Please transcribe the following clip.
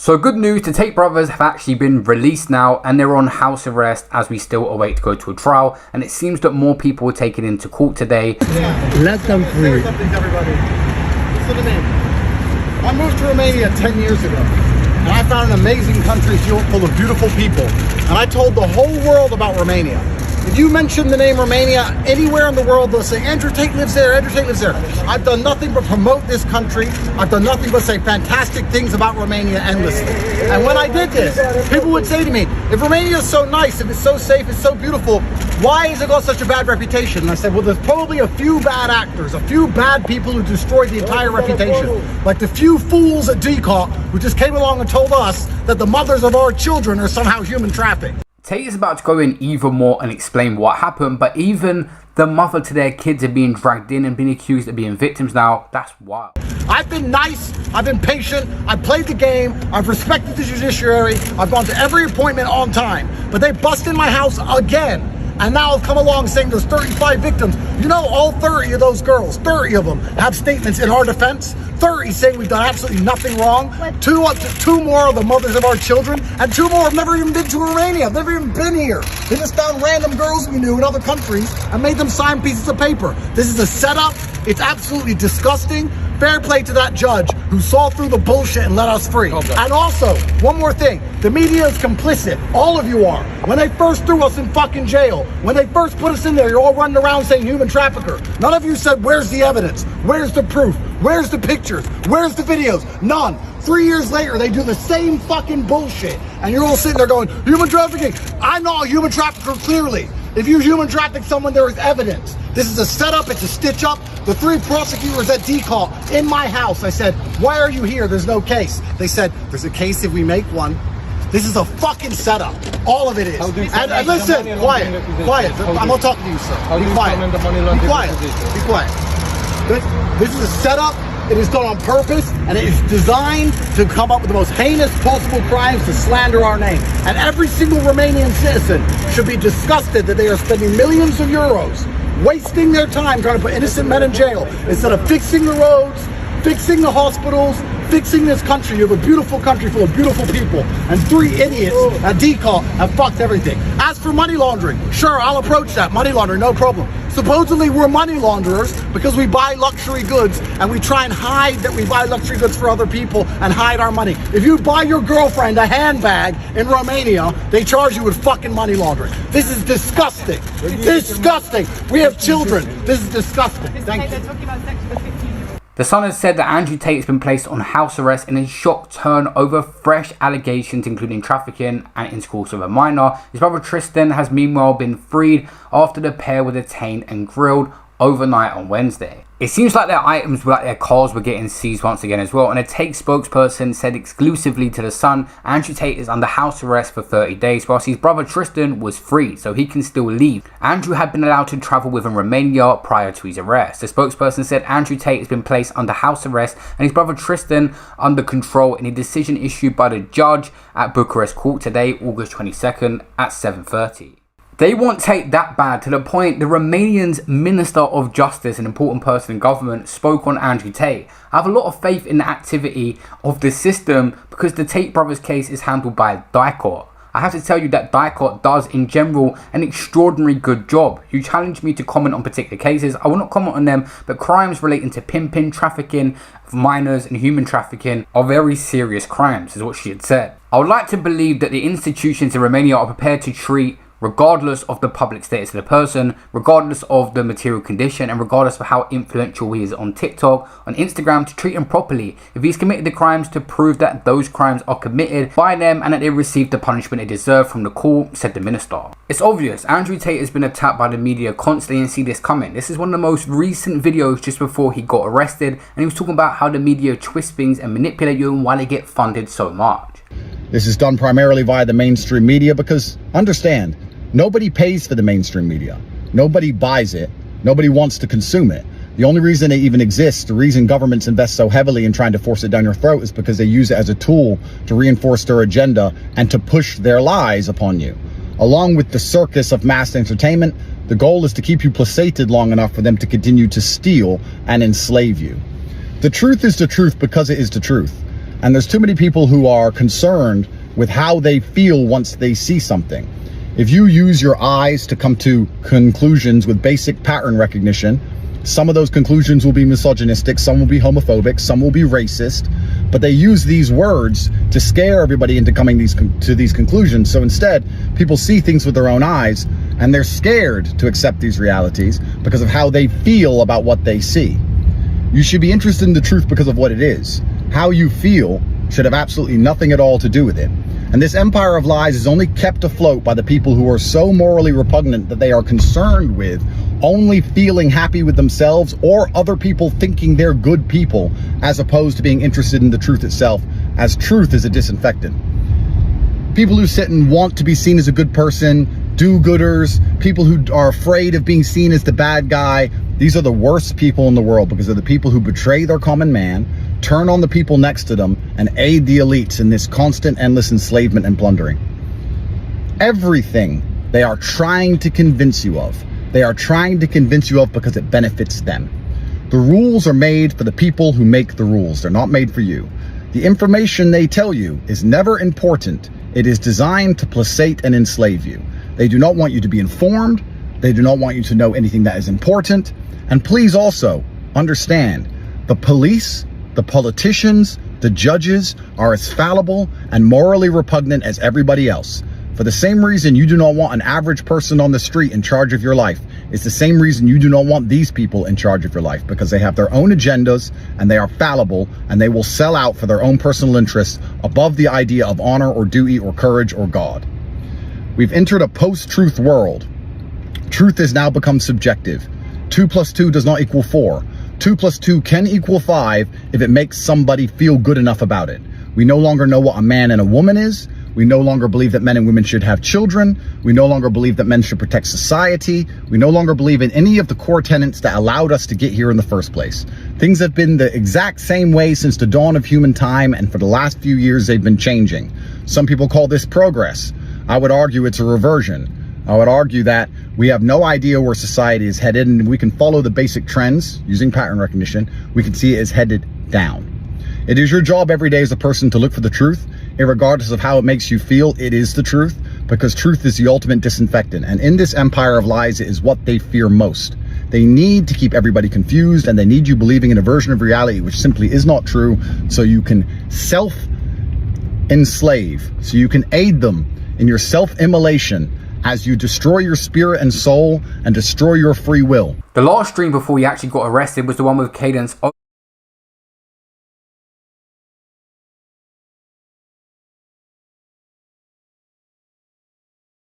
So good news, the Tate brothers have actually been released now and they're on house arrest as we still await to go to a trial, and it seems that more people were taken into court today. Let them free. Everybody. Listen to me. I moved to Romania 10 years ago and I found an amazing country full of beautiful people, and I told the whole world about Romania. If you mention the name Romania anywhere in the world, they'll say, Andrew Tate lives there, Andrew Tate lives there. I've done nothing but promote this country. I've done nothing but say fantastic things about Romania endlessly. And when I did this, people would say to me, if Romania is so nice, if it's so safe, it's so beautiful, why has it got such a bad reputation? And I said, well, there's probably a few bad actors, a few bad people who destroyed the entire reputation. Like the few fools at DCOT who just came along and told us that the mothers of our children are somehow human trafficked. Tate is about to go in even more and explain what happened, but even the mother to their kids are being dragged in and being accused of being victims now. That's wild. I've been nice, I've been patient, I've played the game, I've respected the judiciary, I've gone to every appointment on time, but they bust in my house again. And now have come along saying there's 35 victims. You know, all 30 of those girls, 30 of them have statements in our defense. 30 saying we've done absolutely nothing wrong. Two more are the mothers of our children, and 2 more have never even been to Romania. I've never even been here. They just found random girls we knew in other countries and made them sign pieces of paper. This is a setup. It's absolutely disgusting. Fair play to that judge who saw through the bullshit and let us free. Okay. And also, one more thing, the media is complicit. All of you are. When they first threw us in fucking jail, when they first put us in there, you're all running around saying human trafficker. None of you said, where's the evidence? Where's the proof? Where's the pictures? Where's the videos? None. 3 years later, they do the same fucking bullshit. And you're all sitting there going, human trafficking. I'm not a human trafficker, clearly. If you human traffic someone, there is evidence. This is a setup, it's a stitch up. The 3 prosecutors at DCOT in my house, I said, why are you here? There's no case. They said, there's a case if we make one. This is a fucking setup. All of it is. And listen, quiet. I'm not talking to you, sir. Be quiet. Be quiet. Be quiet. This is a setup. It is done on purpose, and it is designed to come up with the most heinous possible crimes to slander our name. And every single Romanian citizen should be disgusted that they are spending millions of euros wasting their time trying to put innocent men in jail instead of fixing the roads, fixing the hospitals, fixing this country. You have a beautiful country full of beautiful people, and 3 idiots at DCOT have fucked everything. As for money laundering, sure, I'll approach that. Money laundering, no problem. Supposedly we're money launderers because we buy luxury goods and we try and hide that we buy luxury goods for other people and hide our money. If you buy your girlfriend a handbag in Romania, they charge you with fucking money laundering. This is disgusting. Disgusting. We have children. This is disgusting. Thank you. The Sun has said that Andrew Tate has been placed on house arrest in a shock turn over fresh allegations including trafficking and intercourse with a minor. His brother Tristan has meanwhile been freed after the pair were detained and grilled overnight on Wednesday. It seems like their items, like their cars, were getting seized once again as well, and a Tate spokesperson said exclusively to The Sun, Andrew Tate is under house arrest for 30 days, whilst his brother Tristan was free, so he can still leave. Andrew had been allowed to travel within Romania prior to his arrest. The spokesperson said Andrew Tate has been placed under house arrest and his brother Tristan under control in a decision issued by the judge at Bucharest Court today, August 22nd at 7:30. They want Tate that bad to the point the Romanian's Minister of Justice, an important person in government, spoke on Andrew Tate. I have a lot of faith in the activity of the system because the Tate brothers case is handled by DCOT. I have to tell you that DCOT does in general an extraordinarily good job. You challenged me to comment on particular cases. I will not comment on them, but crimes relating to pimping, trafficking of minors and human trafficking are very serious crimes, is what she had said. I would like to believe that the institutions in Romania are prepared to treat, regardless of the public status of the person, regardless of the material condition, and regardless of how influential he is on TikTok, on Instagram, to treat him properly. If he's committed the crimes, to prove that those crimes are committed by them and that they received the punishment they deserve from the court, said the minister. It's obvious, Andrew Tate has been attacked by the media constantly and see this coming. This is one of the most recent videos just before he got arrested, and he was talking about how the media twist things and manipulate you and why they get funded so much. This is done primarily via the mainstream media because, understand, nobody pays for the mainstream media. Nobody buys it. Nobody wants to consume it. The only reason it even exists, the reason governments invest so heavily in trying to force it down your throat is because they use it as a tool to reinforce their agenda and to push their lies upon you. Along with the circus of mass entertainment, the goal is to keep you placated long enough for them to continue to steal and enslave you. The truth is the truth because it is the truth. And there's too many people who are concerned with how they feel once they see something. If you use your eyes to come to conclusions with basic pattern recognition, some of those conclusions will be misogynistic, some will be homophobic, some will be racist, but they use these words to scare everybody into coming to these conclusions. So instead, people see things with their own eyes, and they're scared to accept these realities because of how they feel about what they see. You should be interested in the truth because of what it is. How you feel should have absolutely nothing at all to do with it. And this empire of lies is only kept afloat by the people who are so morally repugnant that they are concerned with only feeling happy with themselves or other people thinking they're good people, as opposed to being interested in the truth itself, as truth is a disinfectant. People who sit and want to be seen as a good person, do-gooders, people who are afraid of being seen as the bad guy, these are the worst people in the world, because they're the people who betray their common man, turn on the people next to them, and aid the elites in this constant, endless enslavement and plundering. Everything they are trying to convince you of, they are trying to convince you of because it benefits them. The rules are made for the people who make the rules. They're not made for you. The information they tell you is never important. It is designed to placate and enslave you. They do not want you to be informed. They do not want you to know anything that is important. And please also understand, the police, the politicians, the judges are as fallible and morally repugnant as everybody else. For the same reason you do not want an average person on the street in charge of your life, it's the same reason you do not want these people in charge of your life, because they have their own agendas and they are fallible and they will sell out for their own personal interests above the idea of honor or duty or courage or God. We've entered a post-truth world. Truth has now become subjective. 2 + 2 does not equal 4. 2 + 2 can equal 5 if it makes somebody feel good enough about it. We no longer know what a man and a woman is. We no longer believe that men and women should have children. We no longer believe that men should protect society. We no longer believe in any of the core tenets that allowed us to get here in the first place. Things have been the exact same way since the dawn of human time, and for the last few years they've been changing. Some people call this progress. I would argue it's a reversion. I would argue that we have no idea where society is headed, and we can follow the basic trends using pattern recognition. We can see it is headed down. It is your job every day as a person to look for the truth, irregardless of how it makes you feel. It is the truth, because truth is the ultimate disinfectant. And in this empire of lies, it is what they fear most. They need to keep everybody confused, and they need you believing in a version of reality which simply is not true, so you can self-enslave, so you can aid them in your self-immolation as you destroy your spirit and soul and destroy your free will. The last stream before he actually got arrested was the one with Cadence